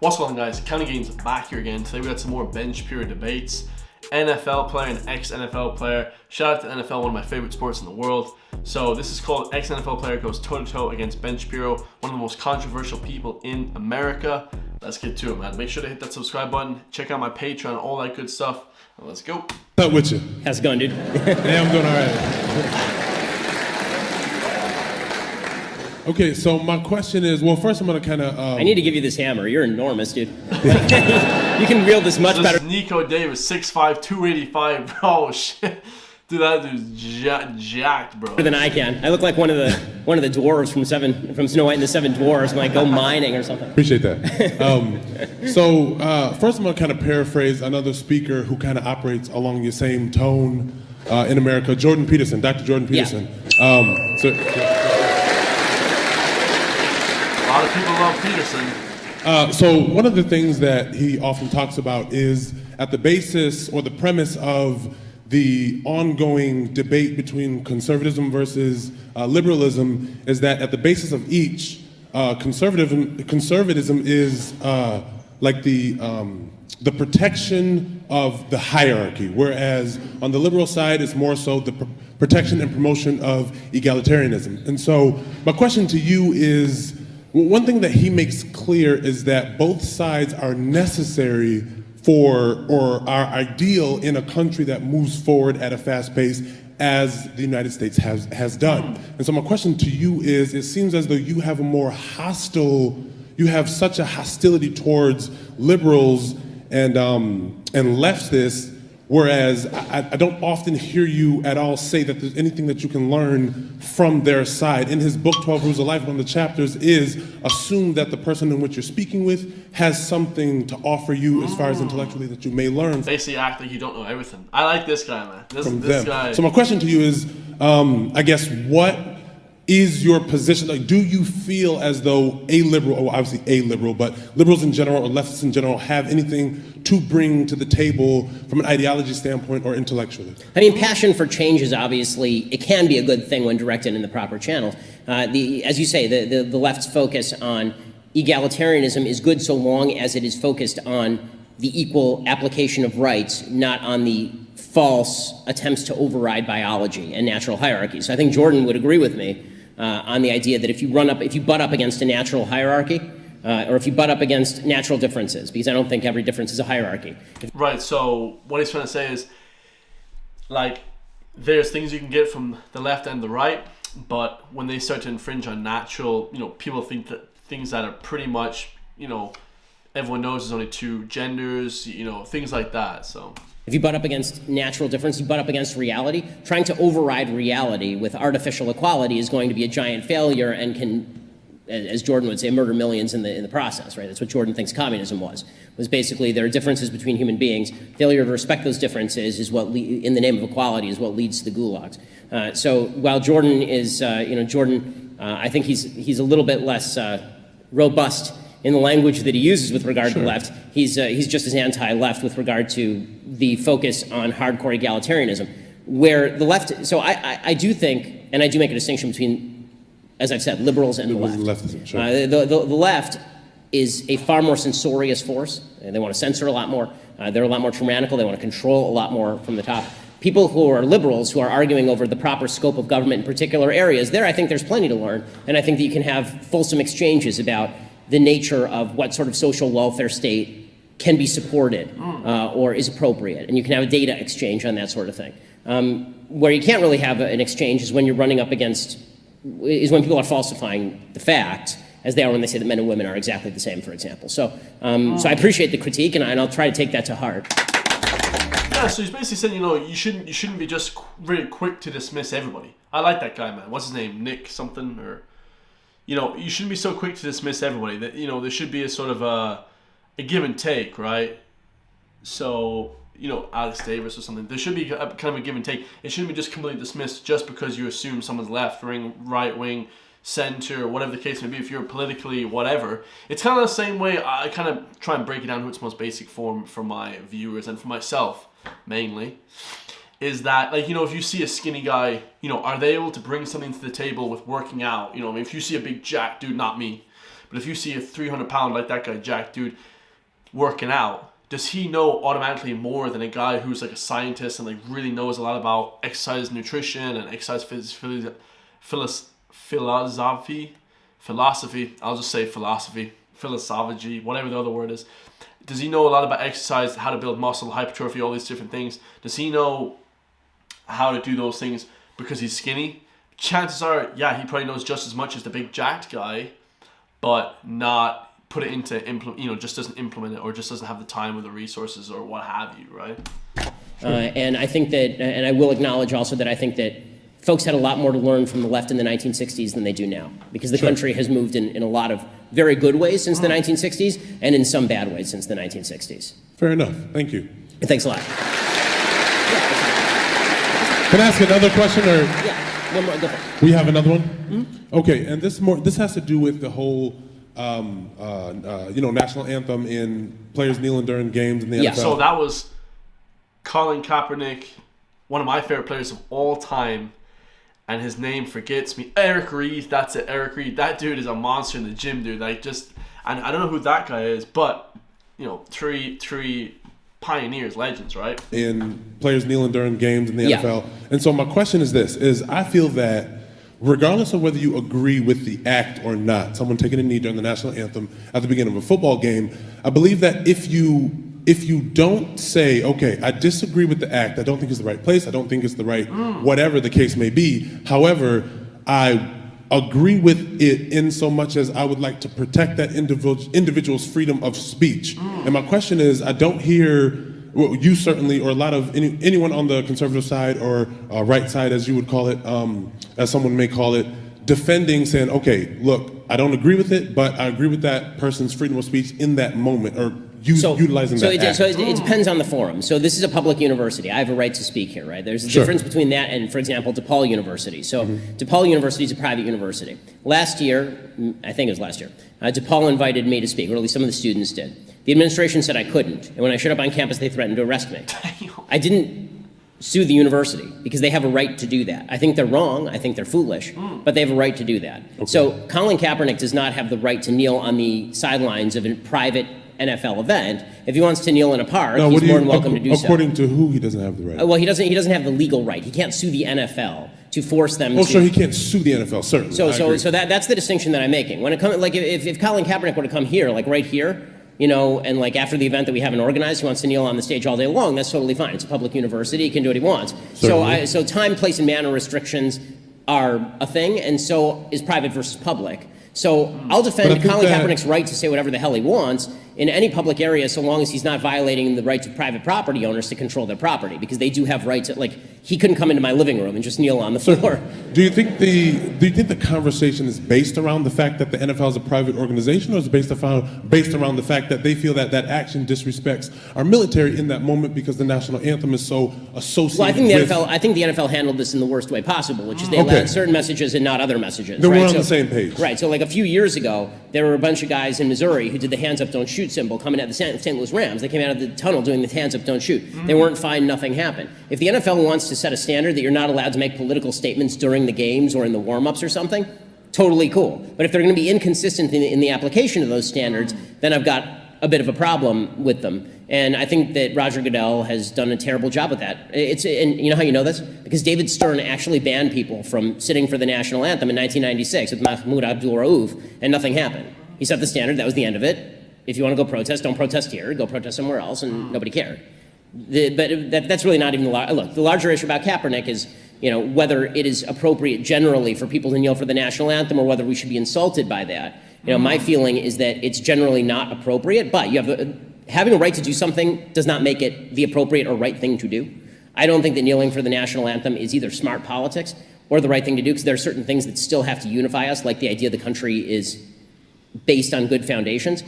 What's going on, guys? County Gains back here again. Today we got some more bench SHAPIRO debates. NFL player and ex-NFL player. Shout out to NFL, one of my favorite sports in the world. So this is called ex-NFL player goes toe-to-toe against bench SHAPIRO, one of the most controversial people in America. Let's get to it, man. Make sure to hit that subscribe button. Check out my Patreon, all that good stuff. And let's go. What's up with you? How's it going, dude? Yeah, I'm doing all right. Okay, so my question is, well, first I'm going to kind of... I need to give you this hammer. You're enormous, dude. You can wield this much better. Nico Davis, 6'5", 285, bro. Shit. Dude, that dude's jacked, bro. Than I can. I look like one of the dwarves from Snow White and the Seven Dwarfs. When I go mining or something. Appreciate that. First I'm going to kind of paraphrase another speaker who kind of operates along your same tone in America, Jordan Peterson, Dr. Jordan Peterson. Yeah. A lot of people love Peterson. So one of the things that he often talks about is at the basis or the premise of the ongoing debate between conservatism versus liberalism is that at the basis of each, conservatism is like the protection of the hierarchy, whereas on the liberal side it's more so the protection and promotion of egalitarianism. And so my question to you is, one thing that he makes clear is that both sides are necessary for or are ideal in a country that moves forward at a fast pace as the United States has done. And so my question to you is, it seems as though you have you have such a hostility towards liberals and leftists, whereas I don't often hear you at all say that there's anything that you can learn from their side. In his book, 12 Rules of Life, one of the chapters is assume that the person in which you're speaking with has something to offer you as far as intellectually that you may learn. Basically act like you don't know everything. I like this guy, man. This guy. So my question to you is, I guess, what is your position? Like, do you feel as though a liberal, or obviously a liberal, but liberals in general or leftists in general have anything to bring to the table from an ideology standpoint or intellectually? I mean, passion for change is obviously, it can be a good thing when directed in the proper channels. As you say, the left's focus on egalitarianism is good so long as it is focused on the equal application of rights, not on the false attempts to override biology and natural hierarchies. So I think Jordan would agree with me on the idea that if you butt up against a natural hierarchy, or if you butt up against natural differences, because I don't think every difference is a hierarchy. Right, so what he's trying to say is, like, there's things you can get from the left and the right, but when they start to infringe on natural, people think that things that are pretty much, everyone knows there's only two genders, things like that, so... If you butt up against natural difference, you butt up against reality. Trying to override reality with artificial equality is going to be a giant failure and can, as Jordan would say, murder millions in the process, right? That's what Jordan thinks communism was basically there are differences between human beings. Failure to respect those differences is what, in the name of equality, is what leads to the gulags. So while Jordan is, I think he's a little bit less robust in the language that he uses with regard to the left. He's just as anti-left with regard to the focus on hardcore egalitarianism, where the left, so I do think, and I do make a distinction between, as I've said, liberals and the left. Leftism, sure. The left is a far more censorious force. They want to censor a lot more. They're a lot more tyrannical. They want to control a lot more from the top. People who are liberals, who are arguing over the proper scope of government in particular areas, I think there's plenty to learn, and I think that you can have fulsome exchanges about the nature of what sort of social welfare state can be supported or is appropriate. And you can have a data exchange on that sort of thing. Where you can't really have an exchange is when you're running up against, is when people are falsifying the facts, as they are when they say that men and women are exactly the same, for example. So I appreciate the critique, and I'll try to take that to heart. Yeah, so he's basically saying, you shouldn't be just really quick to dismiss everybody. I like that guy, man. What's his name? Nick something, or... you shouldn't be so quick to dismiss everybody. That there should be a sort of a give and take, right? So, Alex Davis or something. There should be kind of a give and take. It shouldn't be just completely dismissed just because you assume someone's left wing, right wing, center, whatever the case may be. If you're politically whatever, it's kind of the same way. I kind of try and break it down to its most basic form for my viewers and for myself mainly. Is that, like, if you see a skinny guy, are they able to bring something to the table with working out? If you see a big jack dude, not me, But if you see a 300-pound like that guy, Jack, dude, working out, does he know automatically more than a guy who's like a scientist and like really knows a lot about exercise nutrition and exercise philosophy? I'll just say philosophy, whatever the other word is. Does he know a lot about exercise, how to build muscle, hypertrophy, all these different things? Does he know how to do those things because he's skinny? Chances are, yeah, he probably knows just as much as the big jacked guy, but not put it into just doesn't implement it, or just doesn't have the time or the resources or what have you, right? And I think that, and I will acknowledge also that I think that folks had a lot more to learn from the left in the 1960s than they do now, because the country has moved in a lot of very good ways since the 1960s and in some bad ways since the 1960s. Fair enough. Thank you. Thanks a lot. Can I ask another question, or? Yeah, one more, go for it. We have another one? Mm-hmm. Okay, and this has to do with the whole national anthem in players kneeling during games in the NFL. So that was Colin Kaepernick, one of my favorite players of all time, and his name forgets me. Eric Reed, that's it, Eric Reed. That dude is a monster in the gym, dude. And I don't know who that guy is, but three pioneers, legends, right? In players kneeling during games in the Yeah. NFL. And so my question is this, I feel that regardless of whether you agree with the act or not, someone taking a knee during the national anthem at the beginning of a football game, I believe that if you don't say, okay, I disagree with the act, I don't think it's the right place, I don't think it's the right whatever the case may be, however, I agree with it in so much as I would like to protect that individual's freedom of speech. And my question is, I don't hear, well, you certainly, or a lot of anyone on the conservative side or right side, as you would call it, as someone may call it, defending, saying, okay, look, I don't agree with it, but I agree with that person's freedom of speech in that moment, or utilizing that act. So it depends on the forum. So this is a public university. I have a right to speak here, right? There's a difference between that and, for example, DePaul University. So DePaul University is a private university. Last year, I think it was last year, DePaul invited me to speak, or at least some of the students did. The administration said I couldn't, and when I showed up on campus, they threatened to arrest me. I didn't sue the university because they have a right to do that. I think they're wrong, I think they're foolish, but they have a right to do that. Okay. So Colin Kaepernick does not have the right to kneel on the sidelines of a private NFL event. If he wants to kneel in a park, he's more than welcome to do so. According to who, he doesn't have the right? Well, he doesn't have the legal right. He can't sue the NFL to force them to... Oh, sure, he can't sue the NFL, certainly. So that's the distinction that I'm making. When it comes, like, if Colin Kaepernick were to come here, like right here, and like after the event that we haven't organized, he wants to kneel on the stage all day long, that's totally fine. It's a public university, he can do what he wants. So time, place, and manner restrictions are a thing, and so is private versus public. So I'll defend Colin Kaepernick's right to say whatever the hell he wants in any public area, so long as he's not violating the rights of private property owners to control their property, because they do have rights. Like, he couldn't come into my living room and just kneel on the floor. Do you think the conversation is based around the fact that the NFL is a private organization, or is it based around the fact that they feel that that action disrespects our military in that moment because the national anthem is so associated? Well, I think the NFL handled this in the worst way possible, which is they allowed certain messages and not other messages. Then we're on the same page. Right. So like a few years ago, there were a bunch of guys in Missouri who did the hands up, don't shoot symbol coming at the St. Louis Rams. They came out of the tunnel doing the hands up, don't shoot. They weren't fined, nothing happened. If the NFL wants to set a standard that you're not allowed to make political statements during the games or in the warm-ups or something, totally cool. But if they're going to be inconsistent in the application of those standards, then I've got a bit of a problem with them. And I think that Roger Goodell has done a terrible job with that. And you know how you know this? Because David Stern actually banned people from sitting for the national anthem in 1996 with Mahmoud Abdul Rauf, and nothing happened. He set the standard, that was the end of it. If you want to go protest, don't protest here, go protest somewhere else, and nobody cared. But that's really not even look, the larger issue about Kaepernick is, whether it is appropriate generally for people to kneel for the national anthem or whether we should be insulted by that. My feeling is that it's generally not appropriate, but you have having a right to do something does not make it the appropriate or right thing to do. I don't think that kneeling for the national anthem is either smart politics or the right thing to do, because there are certain things that still have to unify us, like the idea the country is based on good foundations.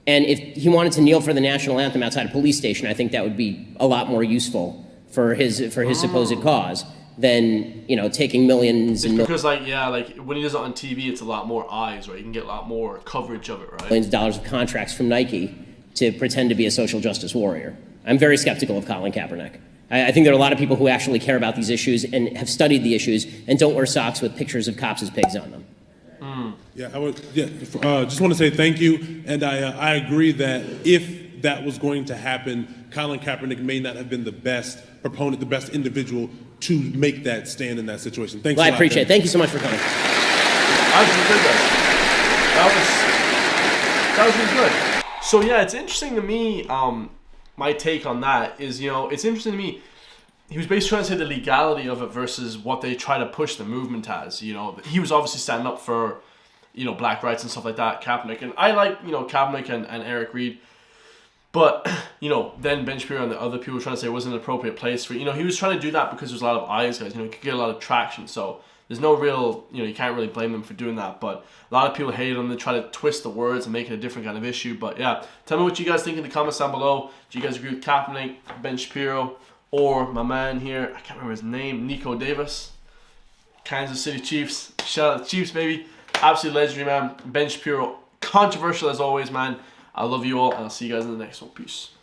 And if he wanted to kneel for the national anthem outside a police station, I think that would be a lot more useful for his supposed cause than taking millions and millions. Because like when he does it on TV, it's a lot more eyes, right? You can get a lot more coverage of it, right? Millions of dollars of contracts from Nike to pretend to be a social justice warrior. I'm very skeptical of Colin Kaepernick. I think there are a lot of people who actually care about these issues and have studied the issues and don't wear socks with pictures of cops as pigs on them. Yeah, just want to say thank you, and I agree that if that was going to happen, Colin Kaepernick may not have been the best proponent, the best individual to make that stand in that situation. Thanks. Well, a I lot, appreciate it. Ben. Thank you so much for coming. That was really good. So yeah, it's interesting to me. My take on that is, it's interesting to me. He was basically trying to say the legality of it versus what they try to push the movement as. He was obviously standing up for, black rights and stuff like that, Kaepernick. And I like, Kaepernick and Eric Reed. But, then Ben Shapiro and the other people were trying to say it wasn't an appropriate place for, he was trying to do that because there's a lot of eyes, guys. He could get a lot of traction. So there's no real, you can't really blame them for doing that. But a lot of people hated him. They try to twist the words and make it a different kind of issue. But yeah, tell me what you guys think in the comments down below. Do you guys agree with Kaepernick, Ben Shapiro, or my man here, I can't remember his name, Nico Davis, Kansas City Chiefs. Shout out to Chiefs, baby. Absolutely legendary, man. Ben Shapiro, controversial as always, man. I love you all, and I'll see you guys in the next one. Peace.